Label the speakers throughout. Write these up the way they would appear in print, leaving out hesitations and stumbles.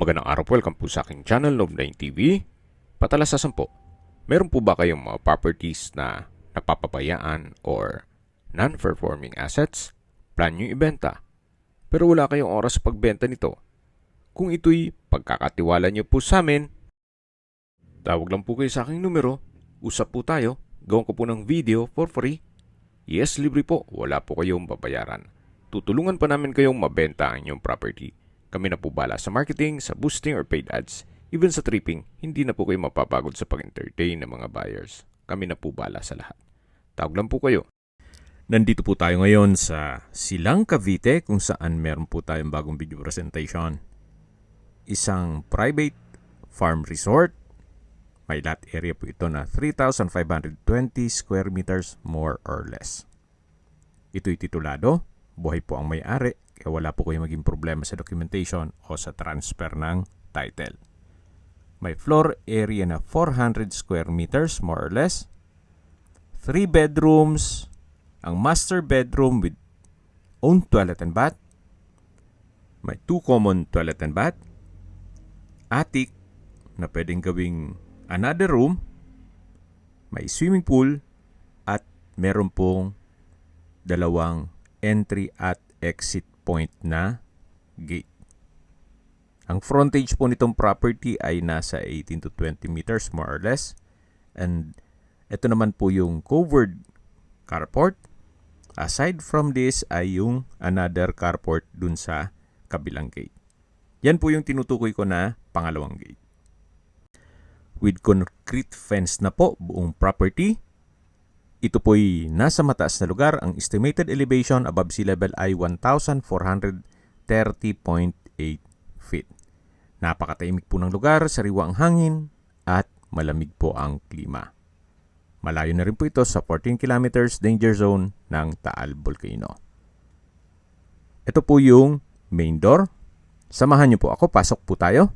Speaker 1: Magandang araw po, welcome po sa aking channel, Love9 TV. Patalasasan po, meron po ba kayong mga properties na napapabayaan or non-performing assets? Plan nyo ibenta, pero wala kayong oras sa pagbenta nito. Kung ito'y pagkakatiwala nyo po sa amin, tawag lang po kayo sa aking numero, usap po tayo, gawin ko po ng video for free. Yes, libre po, wala po kayong babayaran. Tutulungan pa namin kayong mabenta ang inyong property. Kami na po bala sa marketing, sa boosting or paid ads. Even sa tripping, hindi na po kayo mapapagod sa pag-entertain ng mga buyers. Kami na po bala sa lahat. Tawag lang po kayo. Nandito po tayo ngayon sa Silang Cavite kung saan meron po tayong bagong video presentation. Isang private farm resort. May lot area po ito na 3,520 square meters more or less. Ito'y titulado. Buhay po ang may-ari. Kaya wala po kayo maging problema sa documentation o sa transfer ng title. May floor area na 400 square meters more or less. 3 bedrooms. Ang master bedroom with own toilet and bath. May 2 common toilet and bath. Attic na pwedeng gawing another room. May swimming pool. At meron pong dalawang entry at exit point na gate. Ang frontage po nitong property ay nasa 18 to 20 meters more or less. And ito naman po yung covered carport. Aside from this ay yung another carport dun sa kabilang gate. Yan po yung tinutukoy ko na pangalawang gate. With concrete fence na po buong property. Ito po'y nasa mataas na lugar. Ang estimated elevation above sea level ay 1,430.8 feet. Napakatahimik po ng lugar, sariwa ang hangin, at malamig po ang klima. Malayo na rin po ito sa 14 kilometers danger zone ng Taal Volcano. Ito po yung main door. Samahan niyo po ako, pasok po tayo.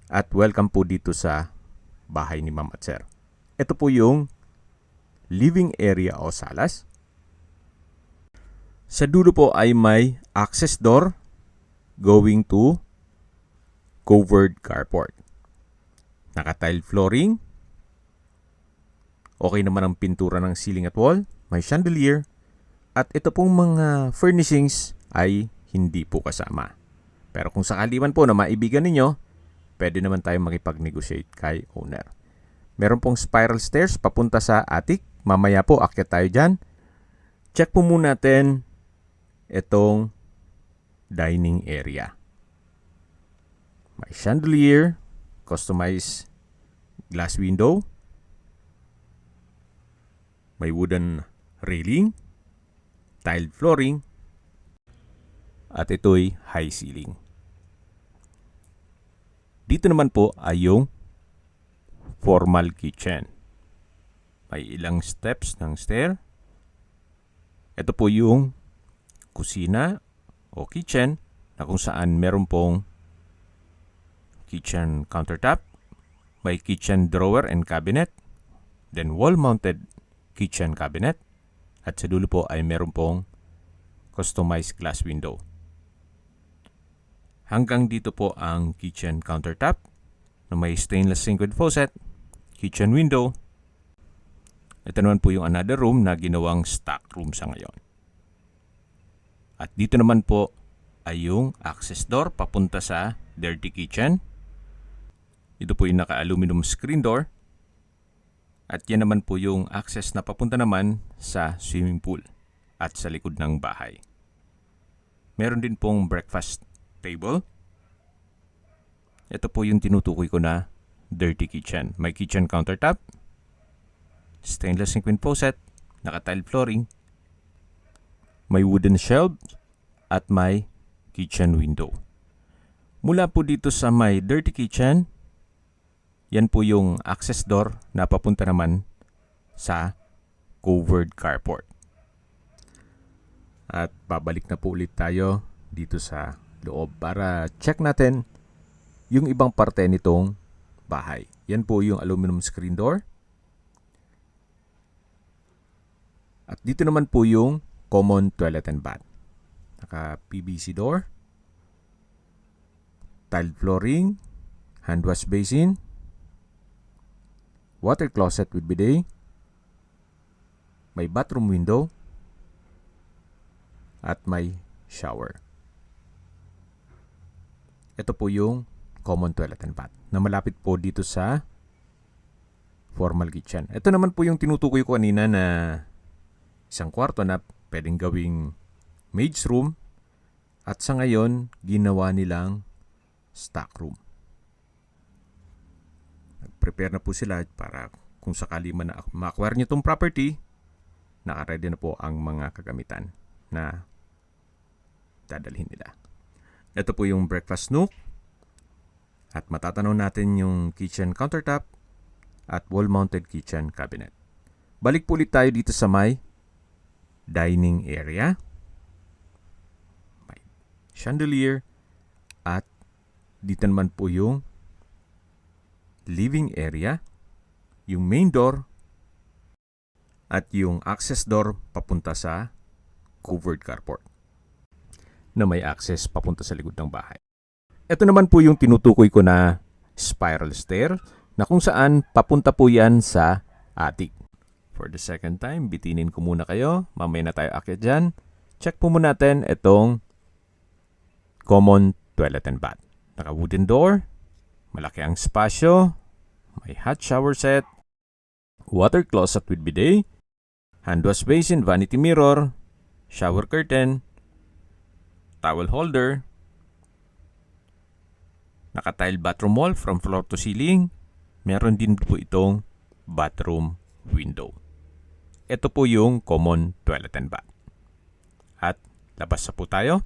Speaker 1: At welcome po dito sa bahay ni Ma'am at Sir. Ito po yung living area o salas. Sa dulo po ay may access door going to covered carport. Naka-tile flooring. Okay naman ang pintura ng ceiling at wall. May chandelier. At ito pong mga furnishings ay hindi po kasama. Pero kung sakali man po na maibigan ninyo, pwede naman tayong makipag-negotiate kay owner. Meron pong spiral stairs papunta sa attic. Mamaya po, akyat tayo dyan. Check po muna natin itong dining area. May chandelier, customized glass window. May wooden railing, tiled flooring, at ito'y high ceiling. Dito naman po ay yung formal kitchen. May ilang steps ng stair. Ito po yung kusina o kitchen na kung saan meron pong kitchen countertop. May kitchen drawer and cabinet. Then wall-mounted kitchen cabinet. At sa dulo po ay meron pong customized glass window. Hanggang dito po ang kitchen countertop na may stainless sink with faucet, kitchen window. Ito naman po yung another room na ginawang stock room sa ngayon. At dito naman po ay yung access door papunta sa dirty kitchen. Ito po yung naka-aluminum screen door. At yan naman po yung access na papunta naman sa swimming pool at sa likod ng bahay. Meron din pong breakfast table. Ito po yung tinutukoy ko na dirty kitchen. May kitchen countertop, stainless sink with faucet, naka-tile flooring, may wooden shelf, at may kitchen window. Mula po dito sa may dirty kitchen, yan po yung access door na papunta naman sa covered carport. At babalik na po ulit tayo dito sa loob para check natin yung ibang parte nitong bahay. Yan po yung aluminum screen door. At dito naman po yung common toilet and bath. Naka PVC door. tiled flooring, hand wash basin, water closet with bidet, may bathroom window, at may shower. Ito po yung common toilet and bath na malapit po dito sa formal kitchen. Ito naman po yung tinutukoy ko kanina na isang kwarto na pwedeng gawing maid's room at sa ngayon ginawa nilang stock room. Nag-prepare na po sila para kung sakali man na ma-acquire nyo itong property, naka-ready na po ang mga kagamitan na dadalhin nila. Ito po yung breakfast nook at matatanaw natin yung kitchen countertop at wall-mounted kitchen cabinet. Balik po ulit tayo dito sa may dining area, may chandelier, at dito naman po yung living area, yung main door, at yung access door papunta sa covered carport na may access papunta sa likod ng bahay. Ito naman po yung tinutukoy ko na spiral stair na kung saan papunta po yan sa attic. For the second time, bitinin ko muna kayo. Mamaya na tayo akyat dyan. Check po muna natin itong common toilet and bath. Naka-wooden door, malaki ang spasyo, may hot shower set, water closet with bidet, hand wash basin, vanity mirror, shower curtain, towel holder, naka-tile bathroom wall from floor to ceiling. Meron din po itong bathroom window. Ito po yung common toilet and bath. At labas na po tayo.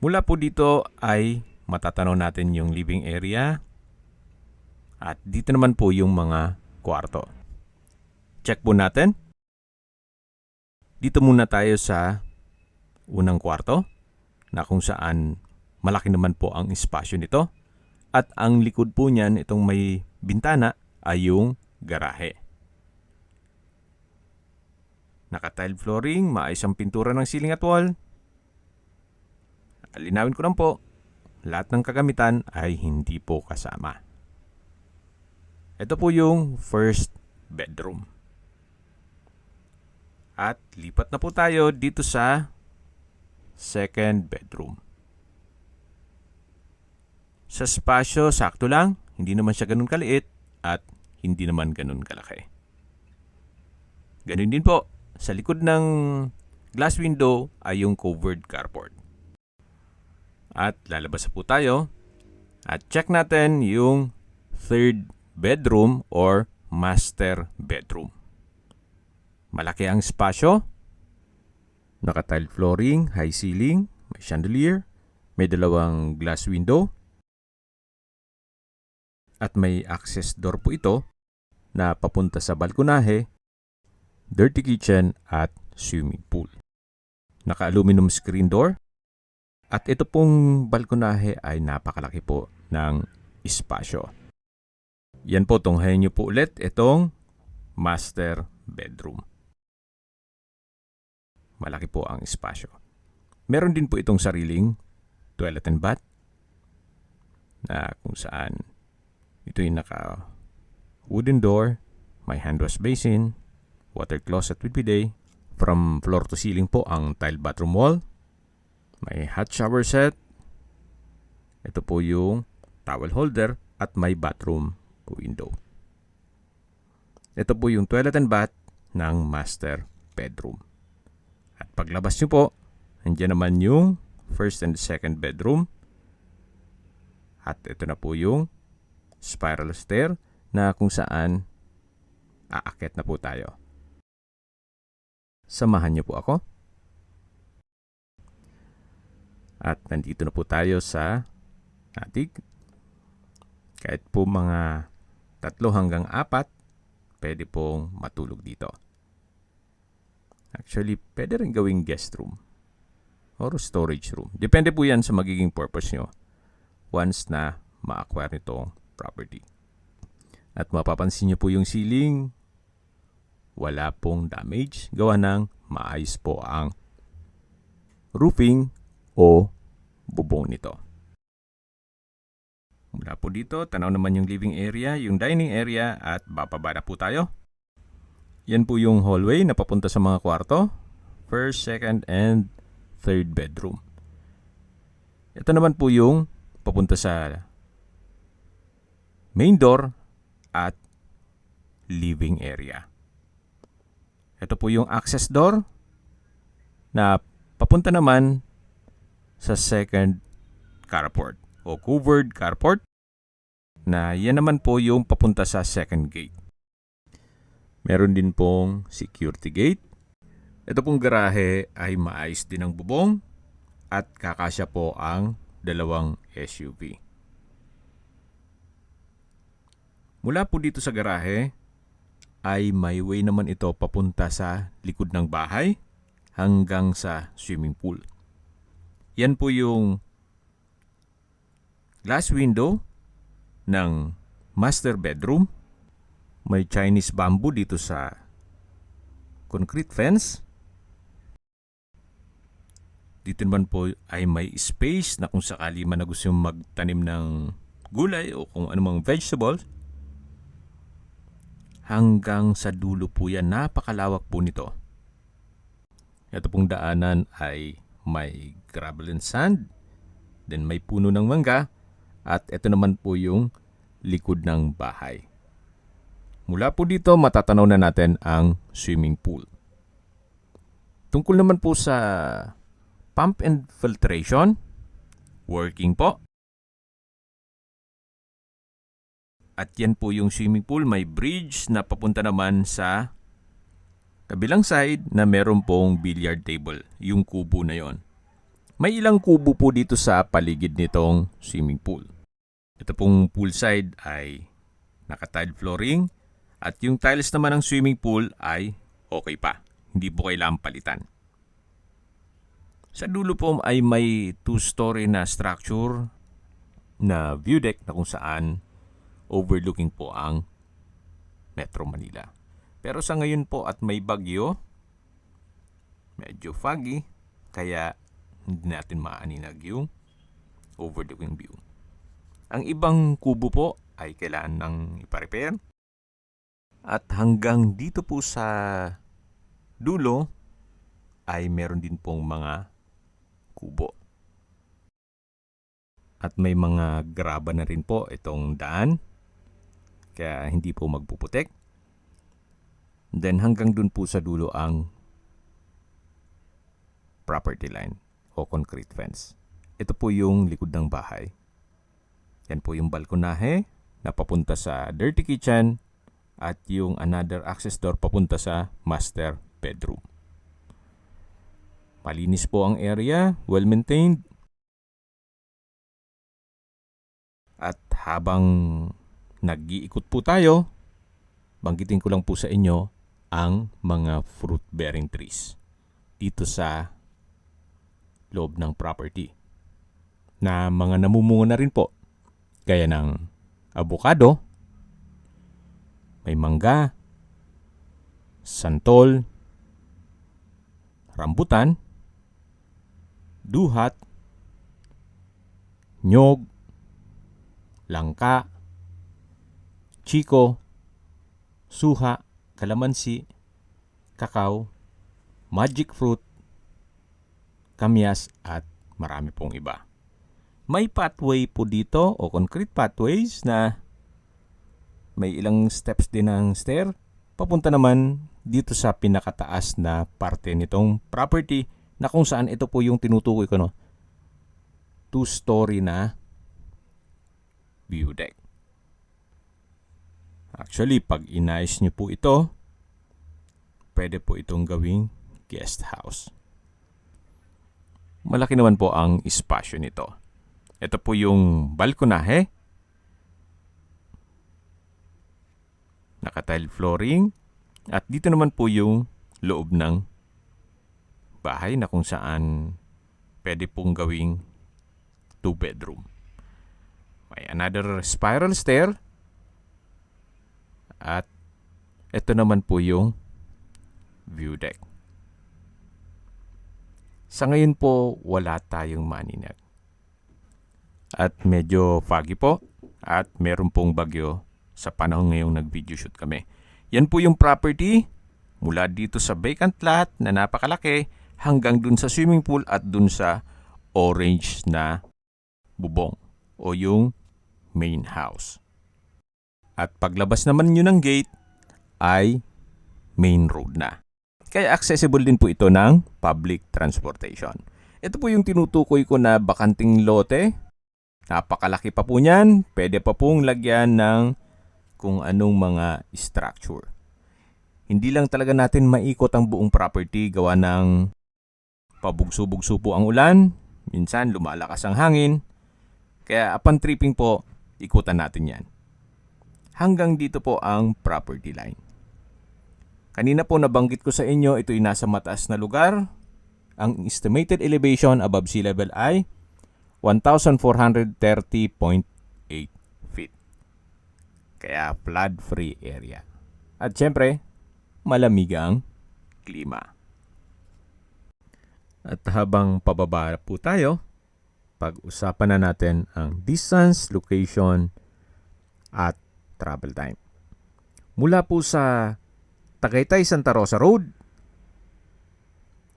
Speaker 1: Mula po dito ay matatanaw natin yung living area. At dito naman po yung mga kwarto. Check po natin. Dito muna tayo sa unang kwarto na kung saan malaki naman po ang espasyo nito. At ang likod po niyan, itong may bintana, ay yung garahe. Naka-tile flooring, maayos ang pintura ng ceiling at wall. Linawin ko lang po, lahat ng kagamitan ay hindi po kasama. Ito po yung first bedroom. At lipat na po tayo dito sa second bedroom. Sa spasyo, sakto lang. Hindi naman siya ganun kaliit at hindi naman ganun kalaki. Ganun din po. Sa likod ng glass window ay yung covered carport. At lalabas po tayo at check natin yung third bedroom or master bedroom. Malaki ang spasyo. Naka-tile flooring, high ceiling, may chandelier, may dalawang glass window. At may access door po ito na papunta sa balkonahe, dirty kitchen at swimming pool. Naka-aluminum screen door. At ito pong balkonahe ay napakalaki po ng espasyo. Yan po, tunghayin nyo po ulit itong master bedroom. Malaki po ang espasyo. Meron din po itong sariling toilet and bath na kung saan ito yung naka wooden door, may hand wash basin, water closet with bidet. From floor to ceiling po ang tile bathroom wall. May hot shower set. Ito po yung towel holder at may bathroom window. Ito po yung toilet and bath ng master bedroom. At paglabas nyo po, nandiyan naman yung first and second bedroom. At ito na po yung spiral stair na kung saan aakyat na po tayo. Samahan niyo po ako. At nandito na po tayo sa attic. Kahit po mga 3 hanggang 4, pwede pong matulog dito. Actually, pwede rin gawing guest room or storage room. Depende po yan sa magiging purpose nyo once na ma-acquire nitong property. At mapapansin nyo po yung ceiling, wala pong damage. Gawa ng maayos po ang roofing o bubong nito. Mula po dito, tanaw naman yung living area, yung dining area at bababa na po tayo. Yan po yung hallway na papunta sa mga kwarto. First, second, and third bedroom. Ito naman po yung papunta sa main door at living area. Ito po yung access door na papunta naman sa second carport o covered carport na yan naman po yung papunta sa second gate. Meron din pong security gate. Ito pong garahe ay maayos din ang bubong at kakasya po ang dalawang SUV. Mula po dito sa garahe ay may way naman ito papunta sa likod ng bahay hanggang sa swimming pool. Yan po yung glass window ng master bedroom. May Chinese bamboo dito sa concrete fence. Dito naman po ay may space na kung sakali man na gusto yung magtanim ng gulay o kung anumang vegetables. Hanggang sa dulo po yan, napakalawak po nito. Ito pong daanan ay may gravel and sand, then may puno ng mangga, at ito naman po yung likod ng bahay. Mula po dito, matatanaw na natin ang swimming pool. Tungkol naman po sa pump and filtration, working po. At yan po yung swimming pool, may bridge na papunta naman sa kabilang side na meron pong billiard table, yung kubo na yon. May ilang kubo po dito sa paligid nitong swimming pool. Ito pong pool side ay naka-tile flooring at yung tiles naman ng swimming pool ay okay pa. Hindi po kailangang palitan. Sa dulo po ay may 2-story na structure na view deck na kung saan overlooking po ang Metro Manila. Pero sa ngayon po at may bagyo, medyo foggy, kaya hindi natin maaninag yung overlooking view. Ang ibang kubo po ay kailangan ng ipa-repair. At hanggang dito po sa dulo ay meron din pong mga kubo. At may mga graba na rin po itong daan. Kaya hindi po magpuputek. Then hanggang dun po sa dulo ang property line o concrete fence. Ito po yung likod ng bahay. Yan po yung balkonahe na papunta sa dirty kitchen at yung another access door papunta sa master bedroom. Malinis po ang area, well maintained. At habang nag-iikot po tayo, banggitin ko lang po sa inyo ang mga fruit-bearing trees dito sa loob ng property na mga namumunga na rin po. Gaya ng avocado, may mangga, santol, rambutan, duhat, nyog, langka, chiko, suha, kalamansi, kakao, magic fruit, kamyas at marami pong iba. May pathway po dito o concrete pathways na may ilang steps din ng stair. Papunta naman dito sa pinakataas na parte nitong property na kung saan ito po yung tinutukoy ko, no? 2-story na view deck. Actually, pag inayos nyo po ito, pwede po itong gawing guest house. Malaki naman po ang espasyo nito. Ito po yung balkonahe. Naka-tile flooring. At dito naman po yung loob ng bahay na kung saan pwede pong gawing 2-bedroom. May another spiral stair. At ito naman po yung view deck. Sa ngayon po, wala tayong maninag. At medyo foggy po.
Speaker 2: at meron pong bagyo sa panahon ngayong nag-video shoot kami. Yan po yung property mula dito sa vacant lot na napakalaki hanggang dun sa swimming pool at dun sa orange na bubong o yung main house. At paglabas naman nyo ng gate ay main road na. Kaya accessible din po ito ng public transportation. Ito po yung tinutukoy ko na bakanting lote. Napakalaki pa po niyan. Pwede pa pong lagyan ng kung anong mga structure. Hindi lang talaga natin maikot ang buong property gawa ng pabugso-bugso po ang ulan. Minsan lumalakas ang hangin. Kaya upon tripping po, ikutan natin yan. Hanggang dito po ang property line. Kanina po nabanggit ko sa inyo, ito'y nasa mataas na lugar. Ang estimated elevation above sea level ay 1,430.8 feet. Kaya flood-free area. At syempre, malamig ang klima. At habang pababa po tayo, pag-usapan na natin ang distance, location, at travel time. Mula po sa Tagaytay Santa Rosa Road,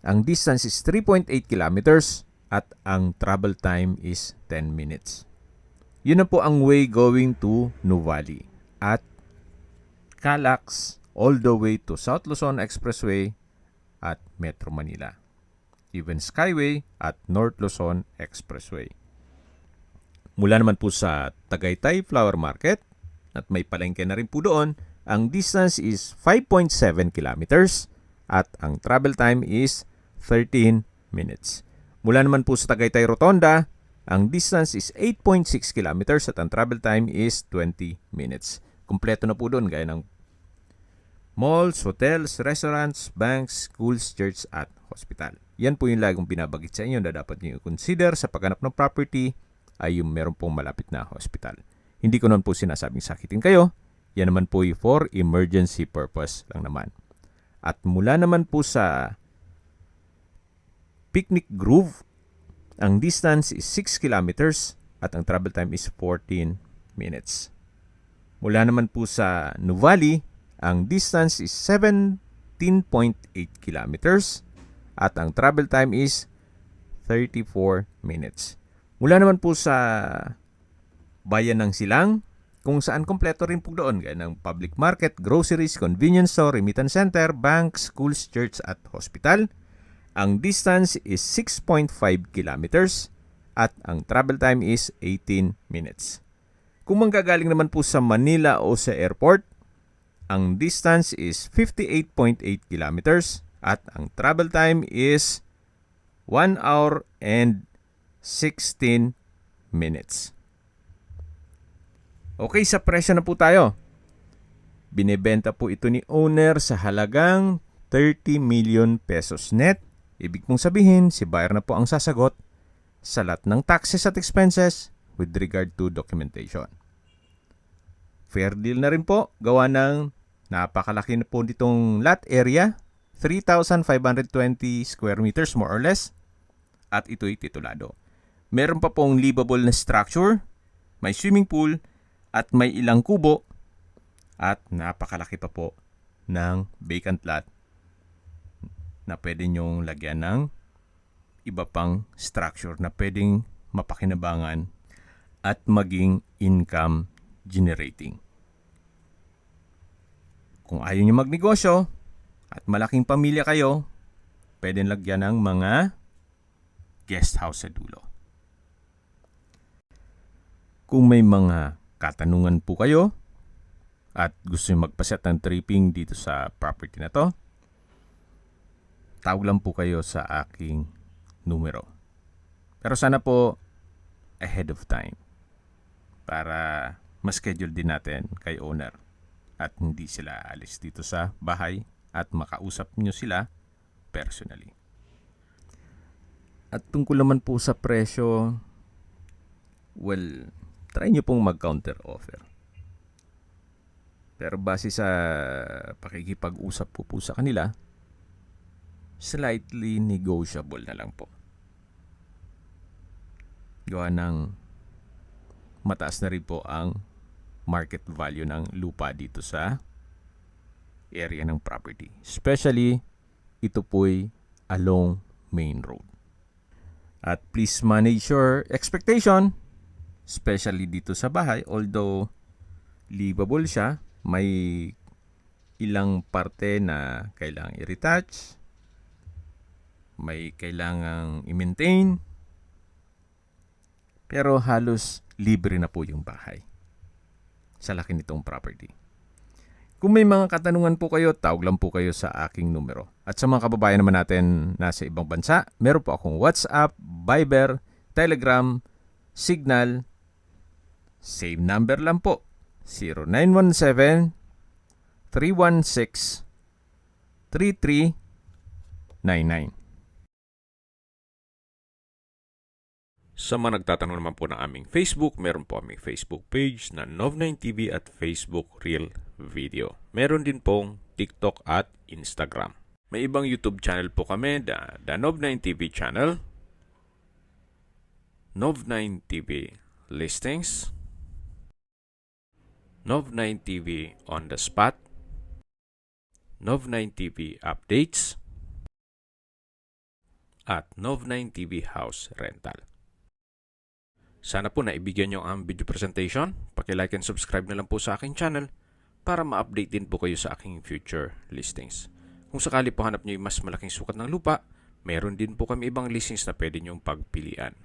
Speaker 2: ang distance is 3.8 kilometers at ang travel time is 10 minutes. Yun na po ang way going to Nuvali at Calax all the way to South Luzon Expressway at Metro Manila. Even Skyway at North Luzon Expressway. Mula naman po sa Tagaytay Flower Market at may palengke na rin po doon, ang distance is 5.7 kilometers at ang travel time is 13 minutes. Mula naman po sa Tagaytay Rotonda, ang distance is 8.6 kilometers at ang travel time is 20 minutes. Kumpleto na po doon gaya ng malls, hotels, restaurants, banks, schools, church at hospital. Yan po yung lagong binabagit sa inyo na dapat nyo i-consider sa paghanap ng property ay yung meron pong malapit na hospital. Hindi ko naman po sinasabing sakitin kayo. Yan naman po yung for emergency purpose lang naman. At mula naman po sa Picnic Grove, ang distance is 6 kilometers at ang travel time is 14 minutes. Mula naman po sa Nuvali, ang distance is 17.8 kilometers at ang travel time is 34 minutes. Mula naman po sa Bayan ng Silang, kung saan kompleto rin po doon gaya ng public market, groceries, convenience store, remittance center, bank, schools, church at hospital. Ang distance is 6.5 kilometers at ang travel time is 18 minutes. Kung manggagaling naman po sa Manila o sa airport, ang distance is 58.8 kilometers at ang travel time is 1 hour and 16 minutes. Okay, sa presyo na po tayo. Binebenta po ito ni owner sa halagang 30 million pesos net. Ibig mong sabihin, si buyer na po ang sasagot sa lahat ng taxes at expenses with regard to documentation. Fair deal na rin po, gawa ng napakalaki na po nitong lot area, 3,520 square meters more or less, at ito'y titulado. Meron pa pong livable na structure, may swimming pool, at may ilang kubo, at napakalaki pa po ng vacant lot na pwede nyong lagyan ng iba pang structure na pwedeng mapakinabangan at maging income generating. Kung ayaw nyo magnegosyo at malaking pamilya kayo, pwedeng lagyan ng mga guest house sa dulo. Kung may mga katanungan po kayo at gusto nyo magpaset ng tripping dito sa property na to, tawag lang po kayo sa aking numero. Pero sana po ahead of time para ma-schedule din natin kay owner at hindi sila alis dito sa bahay at makausap nyo sila personally. At tungkol naman po sa presyo, well, try nyo pong mag-counter offer. Pero base sa pakikipag-usap po sa kanila, slightly negotiable na lang po. Gawa ng mataas na rin po ang market value ng lupa dito sa area ng property. Especially, ito po'y along main road. At please manage your expectation, especially dito sa bahay. Although livable siya, may ilang parte na kailangang i-retouch, may kailangang i-maintain, pero halos libre na po yung bahay sa laki nitong property. Kung may mga katanungan po kayo, tawag lang po kayo sa aking numero. At sa mga kababayan naman natin nasa ibang bansa, meron po akong WhatsApp, Viber, Telegram, Signal. Same number lang po. 0917-316-3399.
Speaker 1: Sa mga nagtatanong naman po ng aming Facebook, meron po aming Facebook page na Nov9TV at Facebook Real Video. Meron din pong TikTok at Instagram. May ibang YouTube channel po kami, the Nov9TV channel, Nov9TV Listings, Nov9TV On The Spot, Nov9TV Updates, at Nov9TV House Rental. Sana po naibigyan nyo ang video presentation. Paki-like and subscribe na lang po sa aking channel para ma-update din po kayo sa aking future listings. Kung sakali po hanap nyo yung mas malaking sukat ng lupa, meron din po kami ibang listings na pwede nyong pagpilian.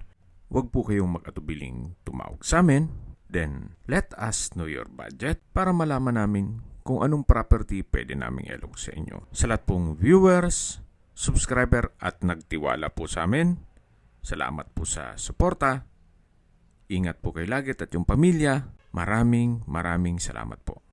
Speaker 1: Huwag po kayong mag-atubiling tumawag sa amin. Then, let us know your budget para malaman namin kung anong property pwede naming ilog sa inyo. Sa lahat pong viewers, subscriber at nagtiwala po sa amin, salamat po sa suporta. Ingat po kayo lagi at yung pamilya. Maraming salamat po.